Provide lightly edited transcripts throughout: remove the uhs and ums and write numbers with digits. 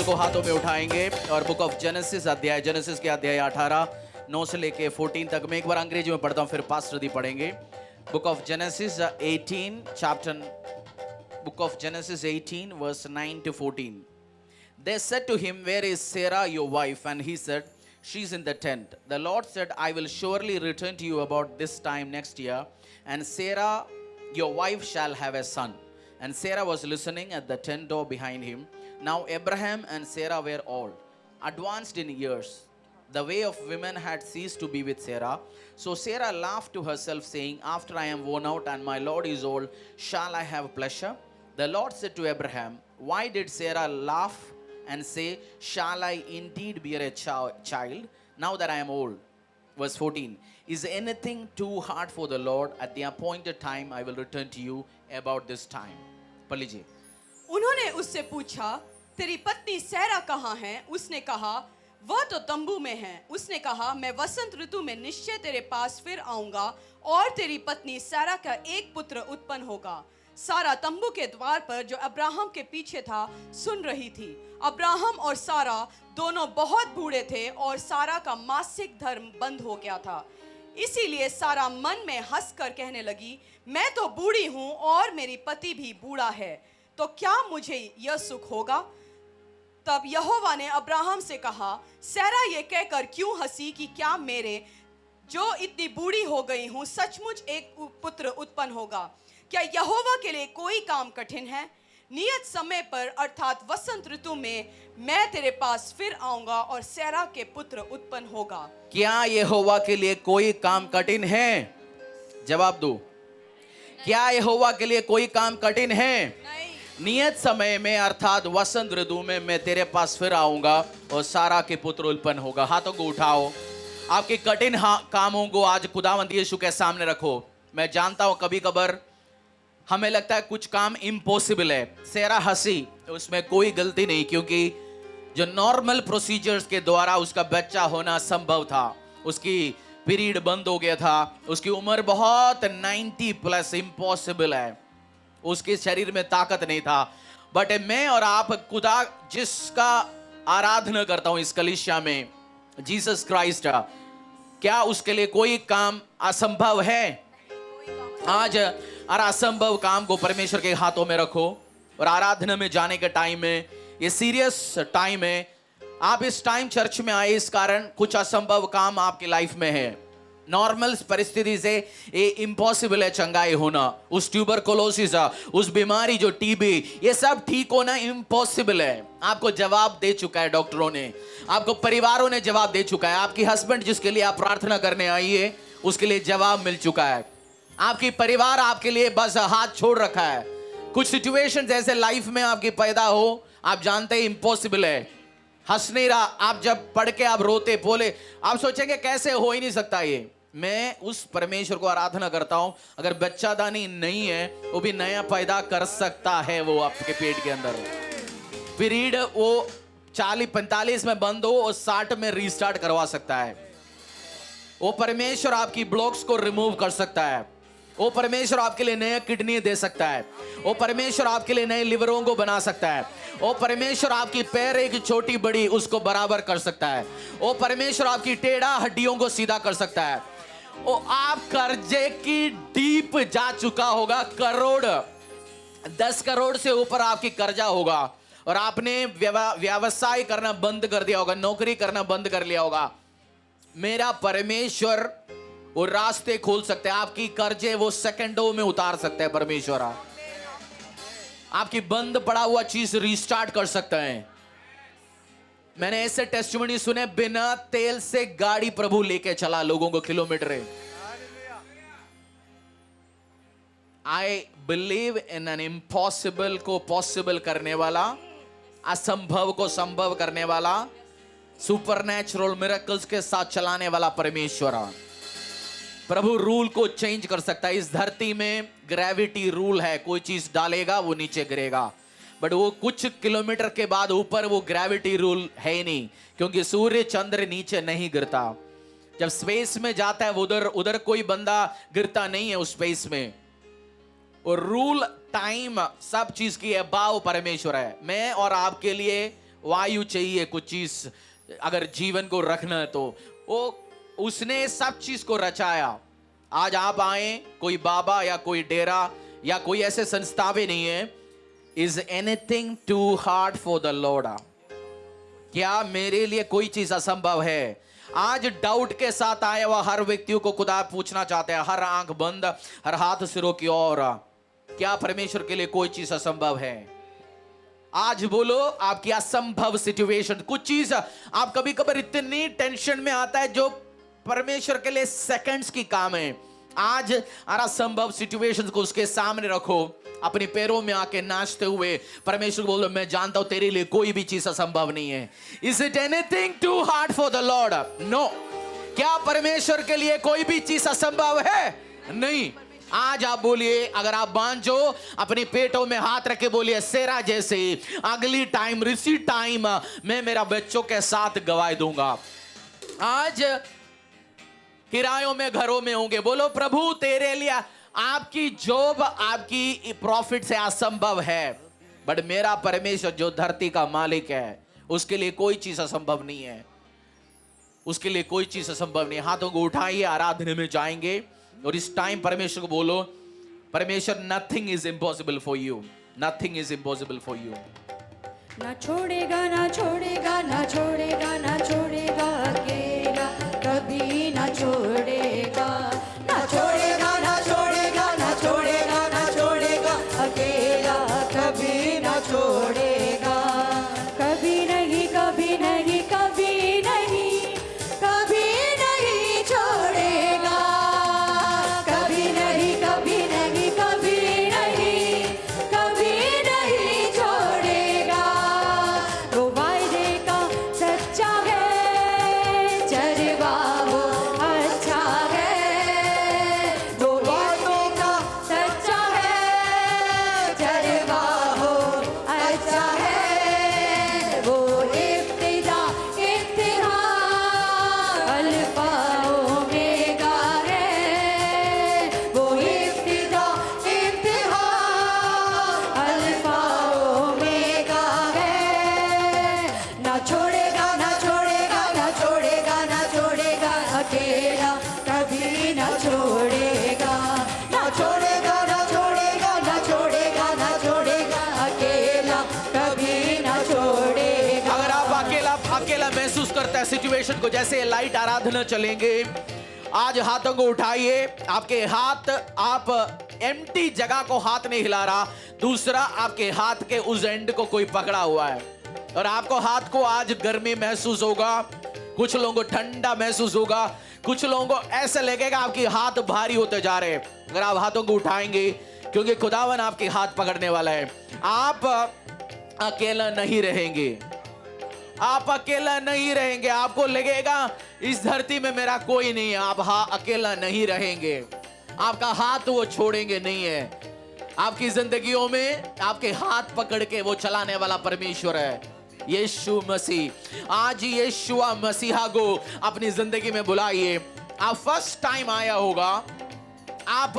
Bible को हाथों में उठाएंगे और बुक ऑफ जेनेसिस के अध्याय 18 9 से लेके 14 तक। मैं एक बार अंग्रेजी में पढ़ता हूँ, फिर पास्टर दी पढ़ेंगे। Book of genesis 18 verse 9 to 14. They said to him, "Where is Sarah your wife?" And he said, "She's in the tent." The Lord said, "I will surely return to you about this time next year, and Sarah your wife shall have a son." And Sarah was listening at the tent door behind him. Now Abraham and Sarah were old, advanced in years. The way of women had ceased to be with Sarah. So Sarah laughed to herself, saying, "After I am worn out and my Lord is old, shall I have pleasure?" The Lord said to Abraham, "Why did Sarah laugh and say, 'Shall I indeed bear a child now that I am old?'" Verse 14. "Is anything too hard for the Lord? At the appointed time I will return to you about this time." पढ़ लीजिए। उन्होंने उससे पूछा, तेरी पत्नी सैरा कहाँ है? उसने कहा, वह तो तंबू में है। उसने कहा, मैं वसंत ऋतु में निश्चय तेरे पास फिर आऊंगा और तेरी पत्नी सैरा का एक पुत्र उत्पन्न होगा। सारा तंबू के द्वार पर जो अब्राहम के पीछे था सुन रही थी। अब्राहम और सारा दोनों बहुत बूढ़े थे और सारा का मासिक धर्म बंद हो गया था। इसीलिए सारा मन में हंसकर कहने लगी, मैं तो बूढ़ी हूं और मेरी पति भी बूढ़ा है, तो क्या मुझे यह सुख होगा? तब यहोवा ने अब्राहम से कहा, सैरा ये कहकर क्यों हंसी कि क्या मेरे जो इतनी बूढ़ी हो गई हूं सचमुच एक पुत्र उत्पन्न होगा? क्या यहोवा के लिए कोई काम कठिन है? नियत समय पर अर्थात वसंत ऋतु में मैं तेरे पास फिर आऊंगा और सैरा के पुत्र उत्पन्न होगा। क्या यहोवा के लिए कोई काम कठिन है? जवाब दो। क्या यहोवा के लिए कोई काम कठिन है? नहीं। नियत समय में अर्थात वसंत ऋतु में मैं तेरे पास फिर आऊंगा और सारा के पुत्र उत्पन्न होगा। हाथों को उठाओ, आपके कठिन कामों को आज खुदावंद यीशु के सामने रखो। मैं जानता हूं कभी कभार हमें लगता है कुछ काम इम्पॉसिबल है। सैरा हंसी, उसमें कोई गलती नहीं, क्योंकि जो नॉर्मल प्रोसीजर्स के द्वारा उसका बच्चा होना संभव था। उसकी पीरियड बंद हो गया था, उसकी उम्र बहुत 90 प्लस, इम्पॉसिबल है, उसके शरीर में ताकत नहीं था। बट मैं और आप खुदा जिसका आराधना करता हूं इस कलीसिया में, जीसस क्राइस्ट, क्या उसके लिए कोई काम असंभव है? आज और असंभव काम को परमेश्वर के हाथों में रखो और आराधना में जाने के टाइम में, ये सीरियस टाइम है। आप इस टाइम चर्च में आए इस कारण कुछ असंभव काम आपकी लाइफ में है। नॉर्मल परिस्थिति से ये इम्पॉसिबल है चंगाई होना। उस ट्यूबरकुलोसिस, उस बीमारी जो टीबी, ये सब ठीक होना इम्पॉसिबल है। आपको जवाब दे चुका है डॉक्टरों ने, आपको परिवारों ने जवाब दे चुका है। आपकी हस्बैंड जिसके लिए आप प्रार्थना करने आई है उसके लिए जवाब मिल चुका है। आपकी परिवार आपके लिए बस हाथ छोड़ रखा है। कुछ सिचुएशंस ऐसे लाइफ में आपकी पैदा हो, आप जानते हैं इम्पॉसिबल है, हंस नहीं रहा। आप जब पढ़ के आप रोते बोले, आप सोचेंगे कैसे हो ही नहीं सकता ये। मैं उस परमेश्वर को आराधना करता हूं, अगर बच्चादानी नहीं है वो भी नया पैदा कर सकता है। वो आपके पेट के अंदर पीरियड वो 40-45 में बंद हो और 60 में रीस्टार्ट करवा सकता है। वो परमेश्वर आपकी ब्लॉक्स को रिमूव कर सकता है। वो परमेश्वर आपके लिए नया किडनी दे सकता है। वो परमेश्वर आपके लिए नए लिवरों को बना सकता है। वो परमेश्वर आपकी पैर एक छोटी बड़ी उसको बराबर कर सकता है। वो परमेश्वर आपकी टेढ़ा हड्डियों को सीधा कर सकता है। वो आप कर्जे की डीप जा चुका होगा, 10 करोड़ से ऊपर आपकी कर्जा होगा और आपने व्यवसाय करना बंद कर दिया होगा, नौकरी करना बंद कर लिया होगा। मेरा परमेश्वर वो रास्ते खोल सकते हैं। आपकी कर्जे वो सेकंडों में उतार सकते हैं। परमेश्वर आपकी बंद पड़ा हुआ चीज रीस्टार्ट कर सकते हैं। मैंने ऐसे टेस्टिमनी सुने, बिना तेल से गाड़ी प्रभु लेके चला लोगों को kilometre. I believe in an impossible को पॉसिबल करने वाला, असंभव को संभव करने वाला, सुपरनैचुरल मिरेकल्स के साथ चलाने वाला परमेश्वर। प्रभु रूल को चेंज कर सकता है। इस धरती में ग्रेविटी रूल है, कोई चीज डालेगा वो नीचे गिरेगा, बट वो कुछ किलोमीटर के बाद ऊपर वो ग्रेविटी रूल है ही नहीं, क्योंकि सूर्य चंद्र नीचे नहीं गिरता। जब स्पेस में जाता है उधर कोई बंदा गिरता नहीं है उस स्पेस में। और रूल, टाइम, सब चीज की अबाव परमेश्वर है। मैं और आपके लिए वायु चाहिए, कुछ चीज अगर जीवन को रखना है तो वो उसने सब चीज को रचाया। आज आप आए, कोई बाबा या कोई डेरा या कोई ऐसे संस्थावे नहीं है। Is anything too hard for the Lord? क्या मेरे लिए कोई चीज असंभव है? आज डाउट के साथ आया हुआ हर व्यक्तियों को खुदा पूछना चाहते हैं, हर आंख बंद, हर हाथ सिरों की ओर, क्या परमेश्वर के लिए कोई चीज असंभव है? आज बोलो आपकी असंभव सिचुएशन, कुछ चीज आप कभी कभी इतनी टेंशन में आता है जो परमेश्वर के लिए सेकंड्स की काम है। आज असंभव सिचुएशन को उसके सामने रखो, अपने पैरों में आके नाचते हुए परमेश्वर को बोलो, मैं जानता हूं तेरे लिए कोई भी चीज असंभव नहीं है। Is it anything too hard for the Lord? No. क्या परमेश्वर के लिए कोई भी चीज असंभव है? नहीं। आज आप बोलिए, अगर आप बांझो अपने पेटों में हाथ रखे बोलिए, सेरा जैसे अगली टाइम रिसी टाइम मैं मेरा बच्चों के साथ गवाह दूंगा। आज किरायों में घरों में होंगे, बोलो प्रभु तेरे लिए आपकी जॉब आपकी प्रॉफिट से असंभव है, बट मेरा परमेश्वर जो धरती का मालिक है उसके लिए कोई चीज असंभव नहीं है, उसके लिए कोई चीज असंभव नहीं। हाथों को उठाइए, आराधना में जाएंगे और इस टाइम परमेश्वर को बोलो, परमेश्वर nothing is impossible for you, nothing is impossible for you. ना छोड़ेगा ना छोड़ेगा ना छोड़ेगा ना छोड़ेगा अकेला, कभी ना छोड़ेगा, ना छोड़ेगा ना छोड़ेगा ना छोड़ेगा ना छोड़ेगा अकेला, कभी ना छोड़ेगा, कभी नहीं कभी नहीं कभी नहीं कभी नहीं छोड़ेगा, कभी नहीं कभी नहीं कभी नहीं कभी नहीं छोड़ेगा। वो वायदे का सच्चा है, चरवा वो अच्छा है, वो वायदे का सच्चा है, चरवा वो अच्छा है, वो इब्तिदा इब्तिहा अल्फा ओमेगा है, वो इब्तिदा इब्तिहा अल्फा ओमेगा है, ना छोड़ेगा ना छोड़ेगा ना छोड़ेगा ना छोड़ेगा अकेला, कभी ना छोड़ेगा, ना छोड़ेगा ना छोड़ेगा ना छोड़ेगा ना छोड़ेगा अकेला, कभी ना छोड़ेगा। अगर आप अकेला अकेला महसूस करता है सिचुएशन को, जैसे लाइट आराधना चलेंगे, आज हाथों को उठाइए, आपके हाथ, आप एम्प्टी जगह को हाथ नहीं हिला रहा, दूसरा आपके हाथ के उस एंड को कोई पकड़ा हुआ है और आपको हाथ को आज गर्मी महसूस होगा, कुछ लोगों को ठंडा महसूस होगा, कुछ लोगों को ऐसा लगेगा आपके हाथ भारी होते जा रहे हैं। अगर आप हाथों को उठाएंगे, क्योंकि खुदावन आपके हाथ पकड़ने वाला है, आप अकेला नहीं रहेंगे, आप अकेला नहीं रहेंगे। आपको लगेगा इस धरती में मेरा कोई नहीं है, आप अकेला नहीं रहेंगे, आपका हाथ वो छोड़ेंगे नहीं है। आपकी जिंदगियों में आपके हाथ पकड़ के वो चलाने वाला परमेश्वर है, यीशु मसीह। आज यीशुआ मसीहा को अपनी जिंदगी में बुलाइए। आप फर्स्ट टाइम आया होगा, आप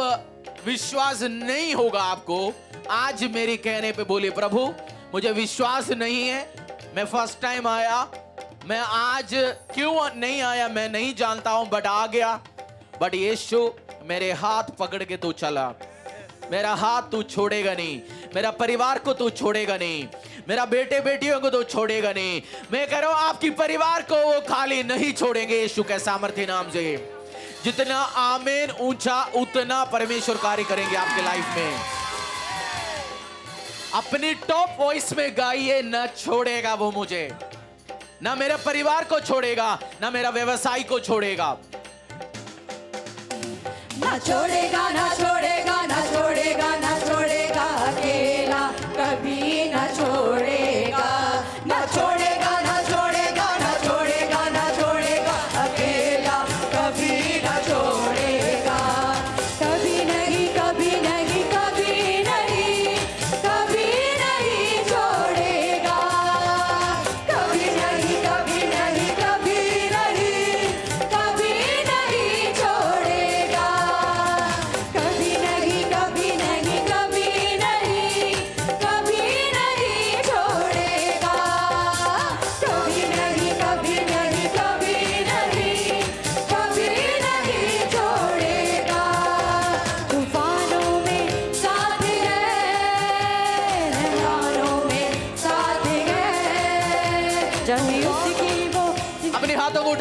विश्वास नहीं होगा आपको, आज मेरे कहने पे बोलिए, प्रभु मुझे विश्वास नहीं है, मैं फर्स्ट टाइम आया, मैं आज क्यों नहीं आया मैं नहीं जानता हूं, बट आ गया, बट यीशु मेरे हाथ पकड़ के तू चला, मेरा हाथ तू छोड़ेगा नहीं, मेरा परिवार को तू छोड़ेगा नहीं, मेरा बेटे बेटियों को तू छोड़ेगा नहीं। मैं कह रहा हूं आपकी परिवार को वो खाली नहीं छोड़ेंगे यीशु के सामर्थ्य नाम से। जितना आमीन ऊंचा उतना परमेश्वर कार्य करेंगे आपके लाइफ में। अपनी टॉप वॉइस में गाइए, न छोड़ेगा वो मुझे, ना मेरे परिवार को छोड़ेगा, ना मेरा व्यवसाय को छोड़ेगा, ना छोड़ेगा ना छोड़ेगा ना छोड़ेगा ना छोड़ेगा अकेला, कभी ना छोड़ेगा, ना छोड़ेगा ना छोड़ेगा ना छोड़ेगा ना छोड़ेगा अकेला, कभी ना छोड़ेगा, कभी नहीं कभी नहीं कभी नहीं कभी नहीं छोड़ेगा, कभी नहीं कभी नहीं कभी नहीं कभी नहीं छोड़ेगा, कभी नहीं कभी नहीं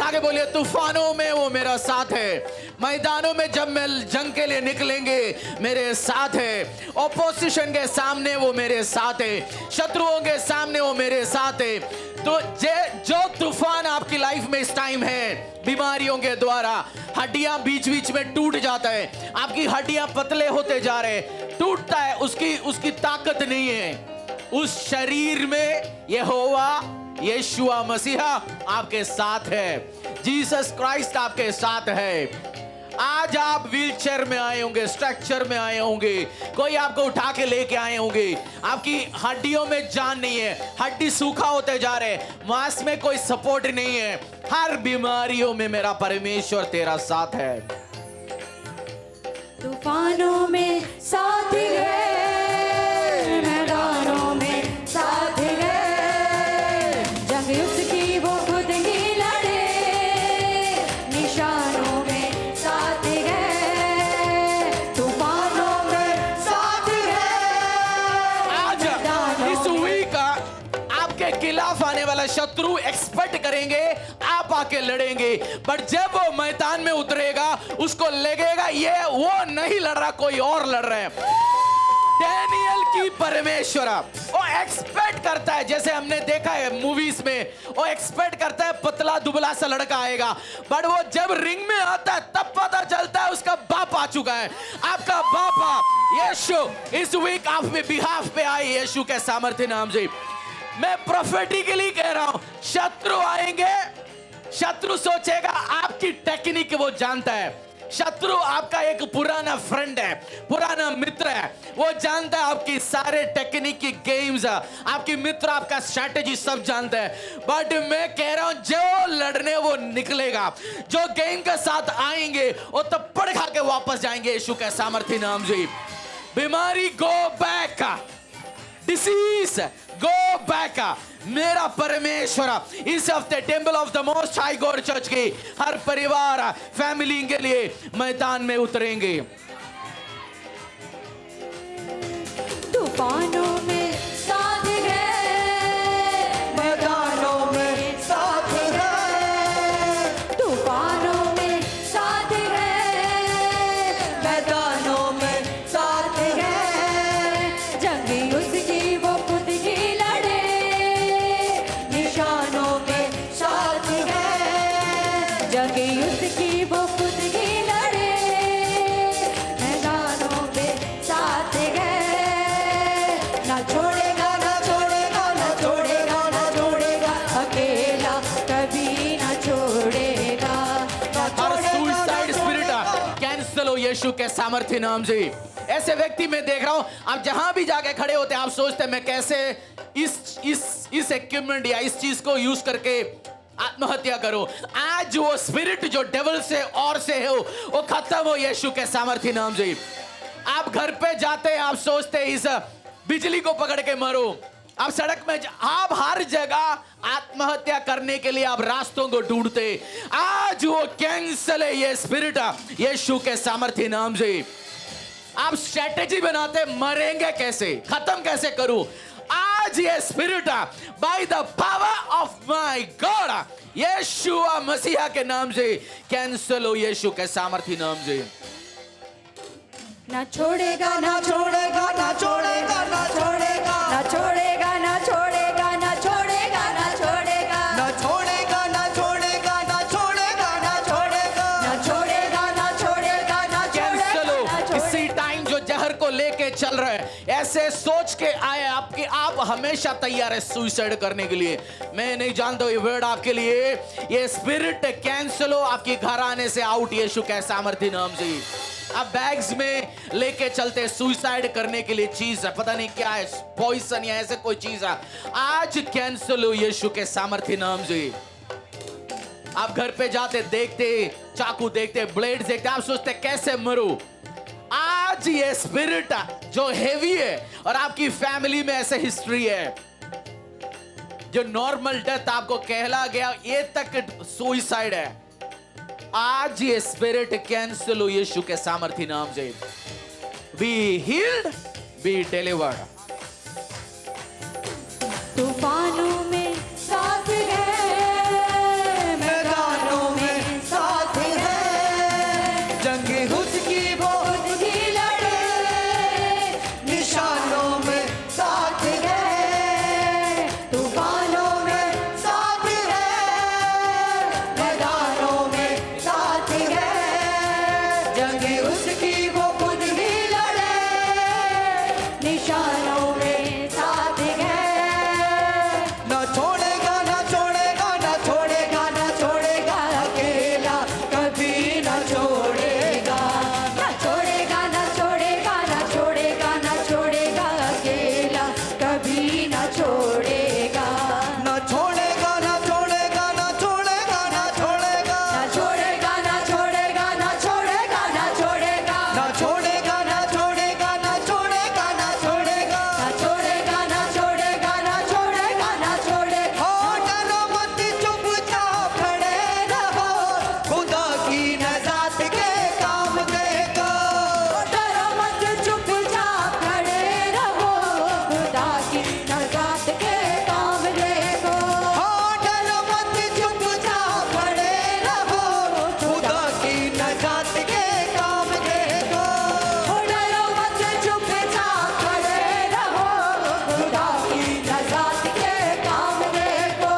उठा के बोलिए, तूफानों में वो मेरा साथ है, मैदानों में जब मैं जंग के लिए निकलेंगे मेरे साथ है, ओपोजिशन के सामने वो मेरे साथ है, शत्रुओं के सामने वो मेरे साथ है। तो जो तूफान आपकी लाइफ में इस टाइम है, बीमारियों के द्वारा हड्डियां बीच बीच में टूट जाता है, आपकी हड्डियां पतले होते जा रहे हैं, टूटता है, उसकी ताकत नहीं है। उस शरीर में यहोवा यीशुआ मसीहा आपके साथ है, जीसस क्राइस्ट आपके साथ है। आज आप व्हीलचेयर में आए होंगे, स्ट्रक्चर में आए होंगे, कोई आपको उठा के लेके आए होंगे, आपकी हड्डियों में जान नहीं है, हड्डी सूखा होते जा रहे हैं, मांस में कोई सपोर्ट नहीं है, हर बीमारियों में मेरा परमेश्वर तेरा साथ है। तूफानों में साथ है, मैदानों में साथ है, जंग उसकी वो खुद ही लड़े, निशानों में साथ है, तूफानों में साथ है। आज इस वीक आपके खिलाफ आने वाला शत्रु एक्सपेक्ट करेंगे आप आके लड़ेंगे, पर जब वो मैदान में उतरेगा उसको लगेगा ये वो नहीं लड़ रहा, कोई और लड़ रहा है। डैनियल की परमेश्वर वो एक्सपेक्ट करता है, जैसे हमने देखा है मूवीज में, वो एक्सपेक्ट करता है पतला दुबला सा लड़का आएगा, बट वो जब रिंग में आता है तब पता चलता है उसका बाप आ चुका है। आपका बाप यीशु इस वीक आप में बिहाफ पे आए यीशु के सामर्थ्य नाम से। मैं प्रोफेटिकली कह रहा हूं, शत्रु आएंगे, शत्रु सोचेगा आपकी टेक्निक वो जानता है, शत्रु आपका एक पुराना फ्रेंड है, पुराना मित्र है, वो जानता है आपकी सारे टेक्निक की गेम्स, आपकी मित्र आपका स्ट्रैटेजी सब जानता है। बट मैं कह रहा हूं जो लड़ने वो निकलेगा, जो गेम के साथ आएंगे वो तप्पड़ खा के वापस जाएंगे यीशु के सामर्थ्य नाम से। बीमारी go back, disease go back. मेरा परमेश्वर इस हफ्ते temple of the most high God church के हर परिवार फैमिली के लिए मैदान में उतरेंगे। तूफानों में साथ है, मैदानों में साथ है, तूफानों में साथ है, मैदानों में साथ है, जंगी उसकी वो खुद ही लड़े, निशानों में साथ है, जंगी उसकी वो खुद ही लड़े, मैदानों में साथ है, ना छोड़ेगा ना छोड़ेगा ना छोड़ेगा ना छोड़ेगा, अकेला कभी ना छोड़ेगा, ना हर छोड़ेगा सुसाइड स्पिरिट कैंसिल हो यीशु के सामर्थ्य नाम से। ऐसे व्यक्ति मैं देख रहा हूं, आप जहां भी जाके खड़े होते हैं आप सोचते हैं मैं कैसे इस इक्विपमेंट या इस चीज को यूज करके आत्महत्या करो। आज वो स्पिरिट जो डेविल से और से है वो खत्म हो यीशु के सामर्थ्य नाम से। आप घर पे जाते हैं आप सोचते हैं इस बिजली को पकड़ के मरो, आप सड़क में आप हर जगह आत्महत्या करने के लिए आप रास्तों को ढूंढते, आज वो कैंसल है ये स्पिरिट यीशु के सामर्थ्य नाम से। आप स्ट्रेटेजी बनाते मरेंगे कैसे, खत्म कैसे करूं, आज ये spirit by the power of my God Yeshua मसीहा के नाम से कैंसल हो यीशु के सामर्थ्य नाम से। ना छोड़ेगा ना छोड़ेगा ना छोड़ेगा ना छोड़ेगा ना छोड़ेगा ना छोड़ेगा ना छोड़ेगा ना छोड़ेगा ना छोड़ेगा ना छोड़ेगा ना छोड़ेगा ना छोड़ेगा ना छोड़ेगा ना छोड़ेगा ना कैंसल हो छोड़ेगा इसी टाइम जो जहर को लेके चल रहे हैं, ऐसे सोच के आए आपके, आप हमेशा तैयार है सुसाइड करने के लिए। मैं नहीं जानता ये वर्ड आपके लिए, ये स्पिरिट कैंसल हो आपके घर आने से आउट यीशु के सामर्थ्य नाम से। आप बैग्स में लेके चलते सुसाइड करने के लिए चीज है, पता नहीं क्या है, पॉइजन या ऐसे कोई चीज है, आज कैंसिल हो यीशु के सामर्थ्य नाम से। आप घर पे जाते देखते चाकू देखते ब्लेड देखते, आप सोचते कैसे मरूं, आज ये स्पिरिट जो हेवी है और आपकी फैमिली में ऐसे हिस्ट्री है, जो नॉर्मल डेथ आपको कहला गया ये तक सुसाइड है, आज ये स्पिरिट कैंसिल हो यीशु के सामर्थ्य नाम से। Be healed, be delivered. तूफानों में साथ है, मैदानों निशानों में साथ गए। ना छोड़ेगा ना छोड़ेगा ना छोड़ेगा ना छोड़ेगा अकेला कभी न छोड़ेगा, न छोड़ेगा न छोड़ेगा न छोड़ेगा न छोड़ेगा, अकेला कभी न छोड़ेगा। ना छोड़ेगा ना छोड़ेगा ना छोड़ेगा ना छोड़ेगा न छोड़ेगा न छोड़ेगा न छोड़ेगा न छोड़ेगा, ना छोड़ेगा ना छोड़ेगा ना छोड़ेगा ना छोड़ेगा न छोड़ेगा न छोड़ेगा न छोड़ेगा न छोड़ेगा। ओ डरो मत चुपचाप खड़े रहो, खुदा की नजात के काम देखो। डरो मत चुपचाप खड़े रहो, खुदा की नजात के काम देखो। ओ डरो मत चुपचाप खड़े रहो, खुदा की नजात के काम देखो। डरो मत चुपचाप खड़े रहो, खुदा की नजात के काम देखो।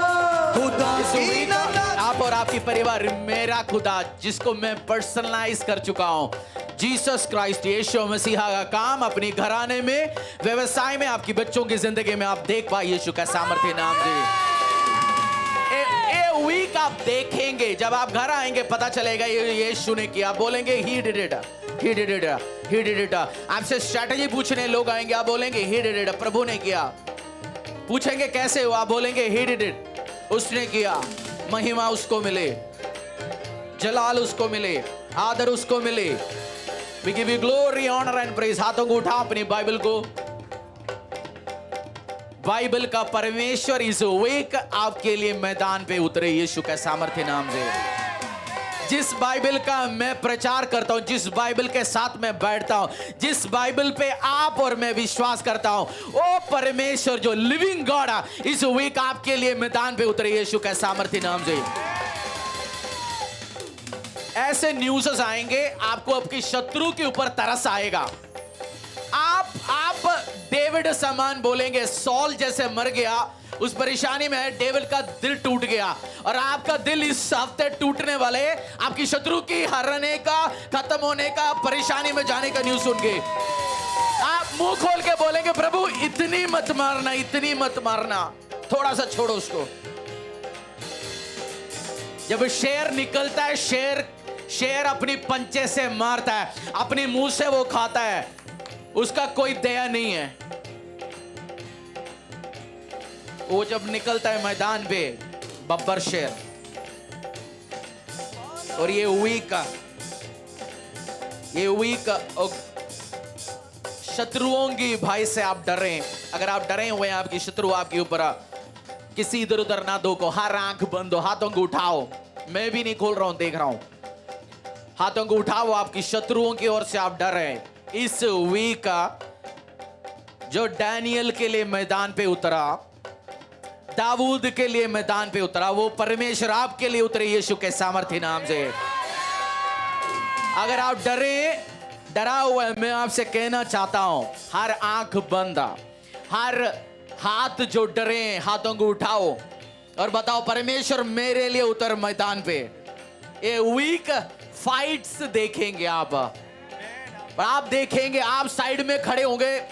खुदा की नजात आप और आपकी परिवार मेरा खुदा जिसको मैं पर्सनलाइज कर चुका हूं, जीसस क्राइस्ट यीशु मसीहा का काम अपने घराने में, व्यवसाय में, आपकी बच्चों की जिंदगी में आप देख पाए यीशु का सामर्थ्य नाम से। ए वीक आप देखेंगे, जब आप घर आएंगे पता चलेगा ये यीशु ने किया। आप बोलेंगे he did it, he did it, he did it. आपसे स्ट्रेटजी पूछने लोग आएंगे, आप बोलेंगे ही डिड इट, प्रभु ने किया। पूछेंगे कैसे हुआ, आप बोलेंगे ही डिड इट, उसने किया। महिमा उसको मिले, जलाल उसको मिले, आदर उसको मिले। We give you glory, honor and praise। हाथों को उठा अपनी बाइबल को। बाइबल का परमेश्वर इस वीक आपके लिए मैदान पे उतरे यीशु का सामर्थ्य नाम से। जिस बाइबल का मैं प्रचार करता हूं, जिस बाइबल के साथ मैं बैठता हूं, जिस बाइबल पे आप और मैं विश्वास करता हूं, ओ परमेश्वर जो लिविंग गॉड है, इस वीक आपके लिए मैदान पे उतरे यीशु का सामर्थ्य नाम से। ऐसे न्यूज़ आएंगे, आपको आपके शत्रु के ऊपर तरस आएगा। आप डेविड समान बोलेंगे, सॉल जैसे मर गया, उस परेशानी में डेविड का दिल टूट गया, और आपका दिल इस हफ्ते टूटने वाले, आपकी शत्रु की हरने का, खत्म होने का, परेशानी में जाने का न्यूज़ सुन के आप मुंह खोल के बोलेंगे, प्रभु इतनी मत मारना, इतनी मत मारना, थोड़ा सा छोड़ो उसको। जब शेर निकलता है, शेर अपनी पंचे से मारता है, अपनी मुंह से वो खाता है, उसका कोई दया नहीं है। वो जब निकलता है मैदान पे, बब्बर शेर। और ये वीक शत्रुओं की भाई से आप डरें। अगर आप डरे हुए हैं, आपकी शत्रु आपके ऊपर, किसी इधर उधर ना दो को, हर आंख बंद हो, हाथों को उठाओ। मैं भी नहीं खोल रहा हूं, देख रहा हूं। हाथों को उठाओ, आपकी शत्रुओं की ओर से आप डर रहे हैं। इस वीक जो डैनियल के लिए मैदान पे उतरा, दाऊद के लिए मैदान पे उतरा, वो परमेश्वर आपके लिए उतरे यीशु के सामर्थ्य नाम से। अगर आप डरा हुआ है, मैं आपसे कहना चाहता हूं, हर आंख बंद, हर हाथ जो डरे, हाथों को उठाओ और बताओ, परमेश्वर मेरे लिए उतर मैदान पे। ये वीक फाइट्स देखेंगे आप, और आप देखेंगे, आप साइड में खड़े होंगे,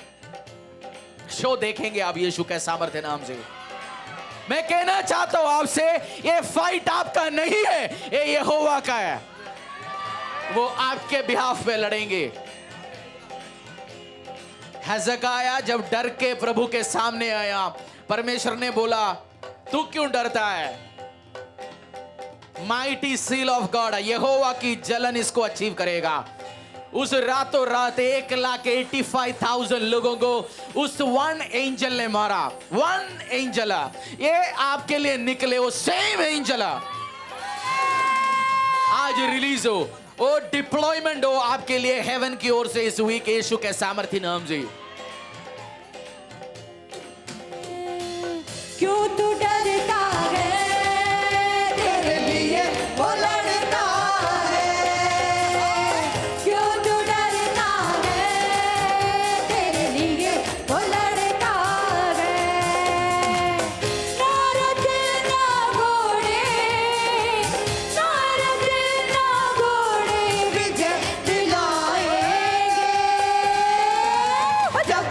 शो देखेंगे आप यीशु के सामर्थ्य नाम से। मैं कहना चाहता हूं आपसे, ये फाइट आपका नहीं है, ये यहोवा का है। वो आपके बिहाफ पे लड़ेंगे। हेzekiah जब डर के प्रभु के सामने आया, परमेश्वर ने बोला, तू क्यों डरता है? माइटी सील ऑफ गॉड, यहोवा की जलन इसको अचीव करेगा। उस रातों रात 1,85,000 लोगों को उस वन एंजल ने मारा। वन एंजल, ये आपके लिए निकले, वो सेम एंजल आज रिलीज हो, वो डिप्लॉयमेंट हो आपके लिए हेवन की ओर से इस वीक यीशु के सामर्थ्य नाम से। क्यों तू डरता है, तेरे लिए वो लड़ता है। क्यों तू डरता है, तेरे लिए वो लड़ता है। नारद ना घोड़े, नारद ना घोड़े विजय दिलाएंगे। जब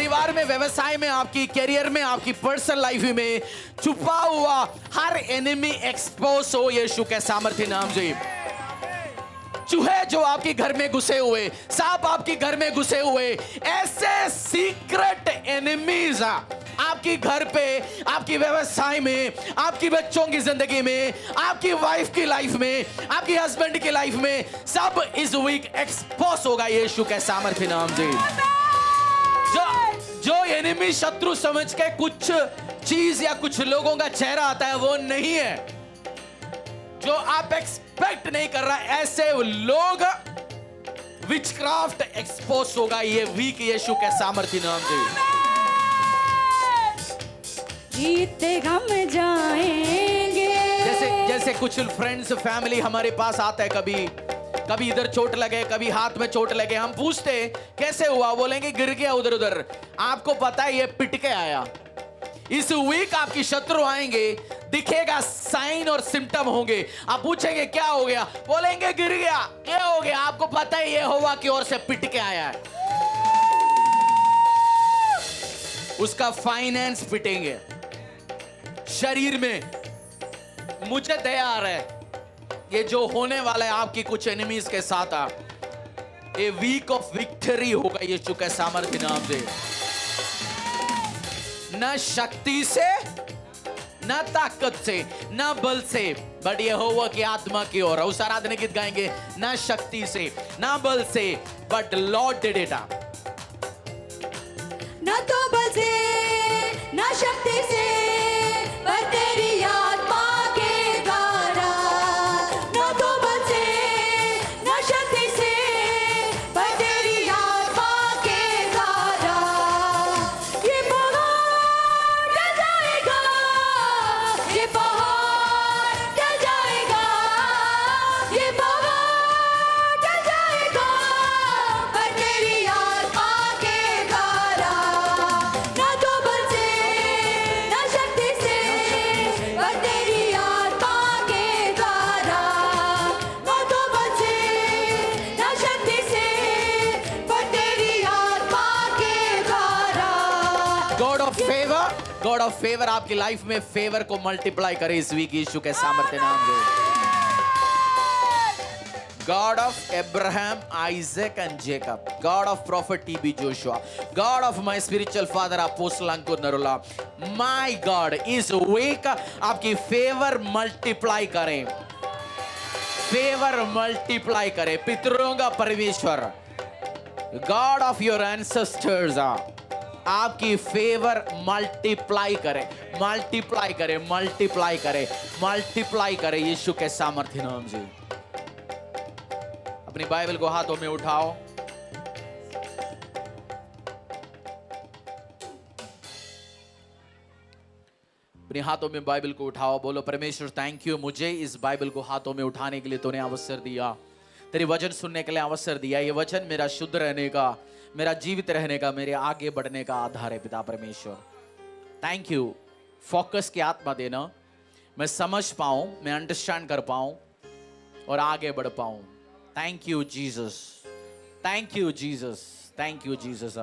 परिवार में, व्यवसाय में, आपकी करियर में, आपकी पर्सनल लाइफ में छुपा हुआ हर एनिमी एक्सपोज हो यीशु के सामर्थ्य नाम से। चूहे जो आपके घर में घुसे हुए, सांप आपके घर में घुसे हुए, ऐसे सीक्रेट एनिमीज आपकी घर पे, आपकी व्यवसाय में, आपकी बच्चों की जिंदगी में, आपकी वाइफ की लाइफ में, आपकी हस्बैंड की लाइफ में, सब इस वीक एक्सपोज होगा यीशु के सामर्थ्य नाम से। जो एनिमी शत्रु समझ के कुछ चीज या कुछ लोगों का चेहरा आता है, वो नहीं है। जो आप एक्सपेक्ट नहीं कर रहा, ऐसे लोग विचक्राफ्ट एक्सपोज होगा ये वीक यीशु के सामर्थ्य नाम से। जीते हम जाएंगे। जैसे कुछ फ्रेंड्स, फैमिली हमारे पास आता है, कभी इधर चोट लगे, कभी हाथ में चोट लगे, हम पूछते कैसे हुआ, बोलेंगे गिर गया उधर उधर। आपको पता है ये पिट के आया। इस वीक आपकी शत्रु आएंगे, दिखेगा साइन और सिम्टम होंगे, आप पूछेंगे क्या हो गया, बोलेंगे गिर गया। क्या हो गया? आपको पता है ये होवा की ओर से पिट के आया है। उसका फाइनेंस पिटेंगे, शरीर में मुझे दया आ रहा है, ये जो होने वाला है आपकी कुछ एनिमीज के साथ, ये वीक ऑफ विक्ट्री होगा यीशु के सामर्थ्य नाम से। न शक्ति से, न ताकत से, न बल से, बट ये होगा कि आत्मा की ओर। उस आराधना गीत गाएंगे, न शक्ति से, न बल से, बट लॉर्ड डिड इट। न तो बल से, न शक्ति से, पर तेरी आत्मा के द्वारा। न तो बल से, न शक्ति से, पर तेरी आत्मा के द्वारा। ये पहाड़ टल जाएगा, ये पहाड़ टल जाएगा, ये पहाड़ टल जाएगा, पर तेरी आत्मा के द्वारा। न तो बल से, न शक्ति से, पर तेरी आत्मा के द्वारा। न तो बल से, न शक्ति से, पर तेरी आत्मा के द्वारा। गॉड ऑफ फेवर आपकी लाइफ में फेवर को मल्टीप्लाई करे इस वीक यीशु के सामर्थ्य नाम से। God of Abraham, Isaac and Jacob, God of Prophet T.B. Joshua, God of my spiritual father Apostle Ankur Narula, my God is weak, आपकी फेवर मल्टीप्लाई करें, फेवर मल्टीप्लाई करें। पितरों का परमेश्वर, God of your ancestors, आपकी favour multiply करे, multiply करे, multiply करे, मल्टीप्लाई करे यीशु के सामर्थ्य नाम से। अपनी बाइबल को हाथों में उठाओ। अपने हाथों में बाइबल को उठाओ, बोलो परमेश्वर थैंक यू, मुझे इस बाइबल को हाथों में उठाने के लिए तूने अवसर दिया, तेरे वचन सुनने के लिए अवसर दिया। ये वचन मेरा शुद्ध रहने का, मेरा जीवित रहने का, मेरे आगे बढ़ने का आधार है पिता परमेश्वर। थैंक यू, फोकस की आत्मा देना, मैं समझ पाऊं, मैं अंडरस्टैंड कर पाऊं और आगे बढ़ पाऊं। Thank you Jesus, thank you Jesus, thank you Jesus.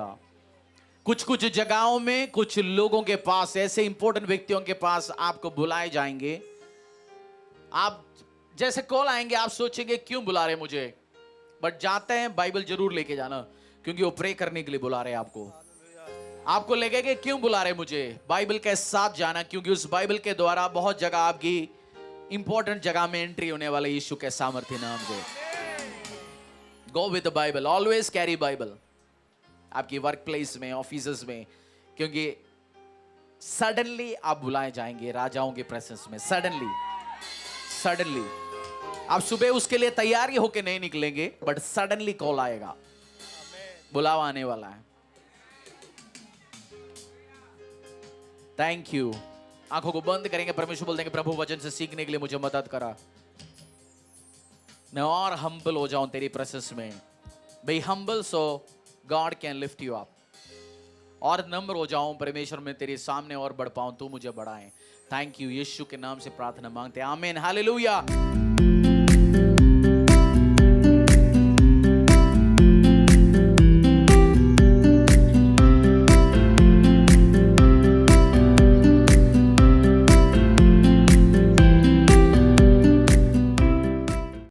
कुछ जगहों में कुछ लोगों के पास, ऐसे इंपॉर्टेंट व्यक्तियों के पास आपको बुलाए जाएंगे। आप जैसे कॉल आएंगे, आप सोचेंगे क्यों बुला रहे मुझे, बट जाते हैं बाइबल जरूर लेके जाना, क्योंकि वो प्रे करने के लिए बुला रहे हैं आपको लगेगा क्यों बुला रहे मुझे, बाइबल के साथ जाना, क्योंकि उस बाइबल के द्वारा बहुत जगह आपकी इंपॉर्टेंट जगह में एंट्री होने वाले यीशु के सामर्थ्य नाम से। Go with the Bible, always carry Bible आपकी वर्क प्लेस में, ऑफिस में, क्योंकि सडनली आप बुलाए जाएंगे राजाओं के प्रेजेंस में। सडनली आप सुबह उसके लिए तैयारी होके नहीं निकलेंगे, बट सडनली कॉल आएगा, बुलावा आने वाला है। Thank you. आंखों को बंद करेंगे, परमेश्वर बोल देंगे प्रभु वचन से सीखने के लिए मुझे मदद करा, मैं और हम्बल हो जाऊं तेरी प्रेजेंस में। Be humble so God can lift you up, और नम्र हो जाऊं परमेश्वर, में तेरे सामने और बढ़ पाऊं, तू मुझे बढ़ाए। थैंक यू, यीशु के नाम से प्रार्थना मांगते हैं, आमीन, हालेलुया।